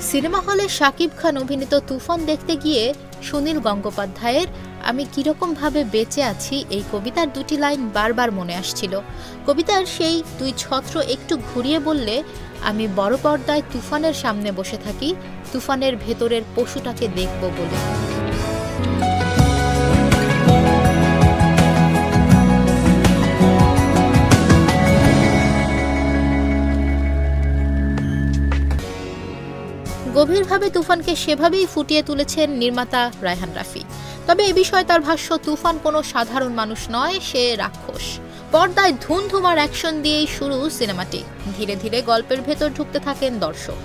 Cinema হলে শাকিব খান অভিনীত তুফান দেখতে গিয়ে সুনীল গঙ্গোপাধ্যায়ের আমি কিরকমভাবে বেঁচে আছি এই কবিতার দুটি লাইন বারবার মনে আসছিল। কবিতার সেই দুই ছত্র একটু ঘুরিয়ে বললে, আমি বড় পর্দায় তুফানের সামনে বসে থাকি, তুফানের ভেতরের পশুটাকে দেখব বলে। গভীরভাবে তুফানকে সেভাবেই ফুটিয়ে তুলেছেন নির্মাতা রায়হান রাফি। তবে এ বিষয়ে তার ভাষ্য, তুফান কোনো সাধারণ মানুষ নয়, সে রাক্ষস। পর্দায় ধুমধুমার অ্যাকশন দিয়েই শুরু সিনেমাটি। ধীরে ধীরে গল্পের ভেতর ঢুকতে থাকেন দর্শক।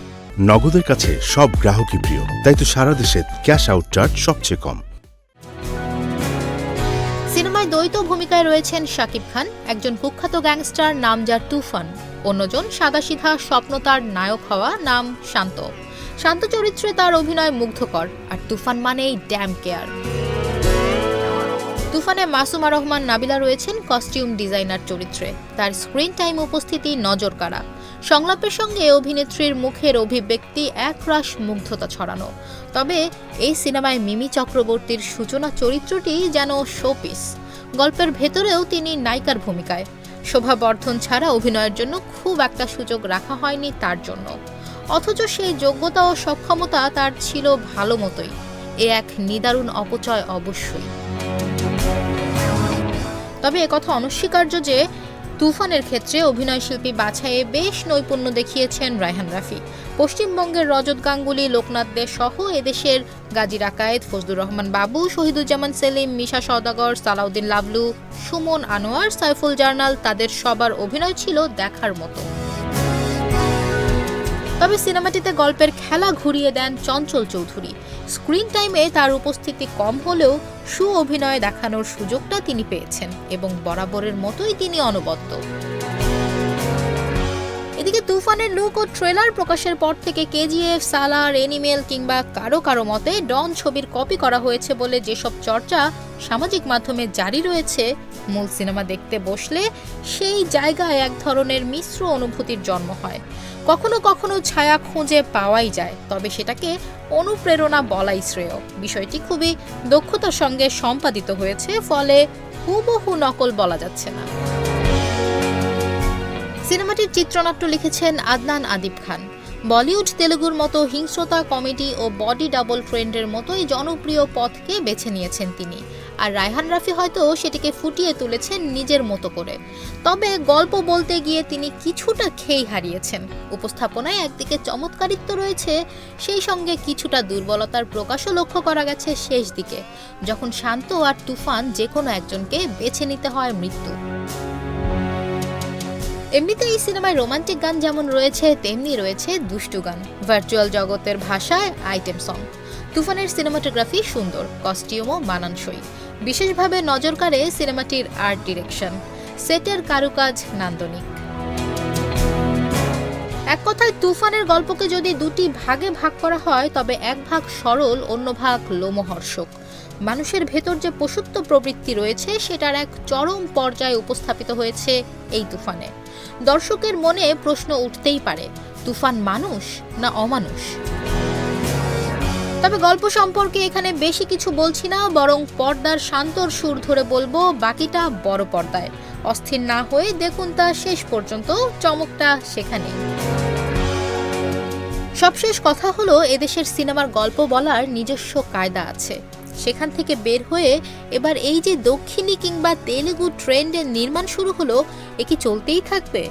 নগদের কাছে সব গ্রাহকই প্রিয়, তাই তো সারা দেশে ক্যাশ আউট চার্জ সবচেয়ে কম। সিনেমায় দ্বৈত ভূমিকায় রয়েছেন শাকিব খান, একজন কুখ্যাত গ্যাংস্টার নাম যার তুফান, অন্যজন সাদাসিধা স্বপ্নতার নায়ক হওয়া নাম শান্ত। শান্ত চরিত্রে তার অভিনয় মুগ্ধকর, আর তুফান মানেই ড্যাম কেয়ার। তুফানে মাসুমা রহমান নাবিলা রয়েছেন কস্টিউম ডিজাইনার চরিত্রে। তার স্ক্রিন টাইম উপস্থিতি নজর কাড়া। সংলাপের সঙ্গে অভিনেত্রীর মুখের অভিব্যক্তি একরাশ মুগ্ধতা ছড়ানো। তবে এই সিনেমায় মিমি চক্রবর্তীর সূচনা চরিত্রটি যেন শোপিস। গল্পের ভেতরেও তিনি নায়িকার ভূমিকায়। শোভাবর্ধন ছাড়া অভিনয়ের জন্য খুব একটা সুযোগ রাখা হয়নি তার জন্য, অথচ সেই যোগ্যতা ও সক্ষমতা তার ছিল ভালো মতোই। এ এক নিদারুণ অপচয় অবশ্যই। তবে একথা অনস্বীকার্য যে তুফানের ক্ষেত্রে অভিনয়শিল্পী বাছাইয়ে বেশ নৈপুণ্য দেখিয়েছেন রায়হান রাফি। পশ্চিমবঙ্গের রজত গাঙ্গুলি, লোকনাথ দে সহ এদেশের গাজী রাকায়েত, ফজলুর রহমান বাবু, শহীদুজ্জামান সেলিম, মিশা সওদাগর, সালাউদ্দিন লাবলু, সুমন আনোয়ার, সাইফুল জার্নাল, তাদের সবার অভিনয় ছিল দেখার মতো। তবে সিনেমাটিতে গল্পের খেলা ঘুরিয়ে দেন চঞ্চল চৌধুরী। স্ক্রিন টাইমে তার উপস্থিতি কম হলেও অভিনয় দেখানোর সুযোগটা তিনি পেয়েছেন এবং বরাবরের মতোই তিনি অনবদ্য। এদিকে তুফানের লুক ও ট্রেলার প্রকাশের পর থেকে কেজিএফ, সালার, এনিমেল কিংবা কারো মতে ডন ছবির কপি করা হয়েছে বলে যেসব চর্চা সামাজিক মাধ্যমে জারি রয়েছে, মূল সিনেমা দেখতে বসলে সেই জায়গায় এক ধরনের মিশ্র অনুভূতির জন্ম হয়। কখনো কখনো ছায়া খুঁজে পাওয়াই যায়, তবে সেটাকে অনুপ্রেরণা বলাই শ্রেয়। বিষয়টি খুবই দক্ষতার সঙ্গে সম্পাদিত হয়েছে, ফলে হুবহু নকল বলা যাচ্ছে না। সিনেমাটির চিত্রনাট্য লিখেছেন আদনান আদিব খান। বলিউড তেলুগুর মতো হিংস্রতা, কমেডি ও বডি ডাবল ট্রেন্ডের মতোই জনপ্রিয় পথকে বেছে নিয়েছেন তিনি, আর রায়হান রাফি হয়তো সেটিকে ফুটিয়ে তুলেছেন নিজের মতো করে। তবে গল্প বলতে গিয়ে তিনি কিছুটা খেই হারিয়েছেন। উপস্থাপনায় একদিকে চমৎকারিত্ব রয়েছে, সেই সঙ্গে কিছুটা দুর্বলতার প্রকাশও লক্ষ্য করা গেছে শেষ দিকে, যখন শান্ত আর তুফান যে কোনো একজনকে বেছে নিতে হয় মৃত্যু। এমনিতে এই সিনেমায় রোমান্টিক গান যেমন রয়েছে, তেমনি রয়েছে দুষ্টু গান, ভার্চুয়াল জগতের ভাষায় আইটেম সং। তুফানের সিনেমাটোগ্রাফি সুন্দর, কস্টিউমও মানানসই। বিশেষভাবে নজর কাড়ে সিনেমাটির আর্ট ডিরেকশন, সেটের কারুকাজ নান্দনিক। এক কথায় তুফানের গল্পকে যদি দুটি ভাগে ভাগ করা হয়, তবে এক ভাগ সরল, অন্য ভাগ লোমহর্ষক। মানুষের ভেতর যে পশুত্ব প্রবৃত্তি রয়েছে, সেটার এক চরম পর্যায়ে উপস্থাপিত হয়েছে এই তুফানে। দর্শকের মনে প্রশ্ন উঠতেই পারে, তুফান মানুষ না অমানুষ? তবে গল্প সম্পর্কে এখানে বেশি কিছু বলছি না, বরং পর্দার শান্তর সুর ধরে বলবো, বাকিটা বড় পর্দায়। অস্থির না হয়ে দেখুন তা শেষ পর্যন্ত, চমকটা সেখানেই। সবশেষ কথা হলো, এদেশের সিনেমার গল্প বলার নিজস্ব কায়দা আছে। সেখান থেকে বের হয়ে এবার এই যে দক্ষিণী কিংবা তেলুগু ট্রেন্ডের নির্মাণ শুরু হলো, এ কি চলতেই থাকবে?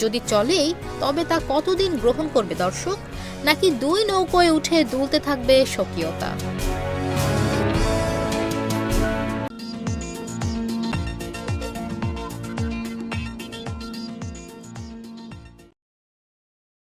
যদি চলেই, তবে তা কতদিন গ্রহণ করবে দর্শক? নাকি দুই নৌকোয় উঠে দুলতে থাকবে স্বকীয়তা?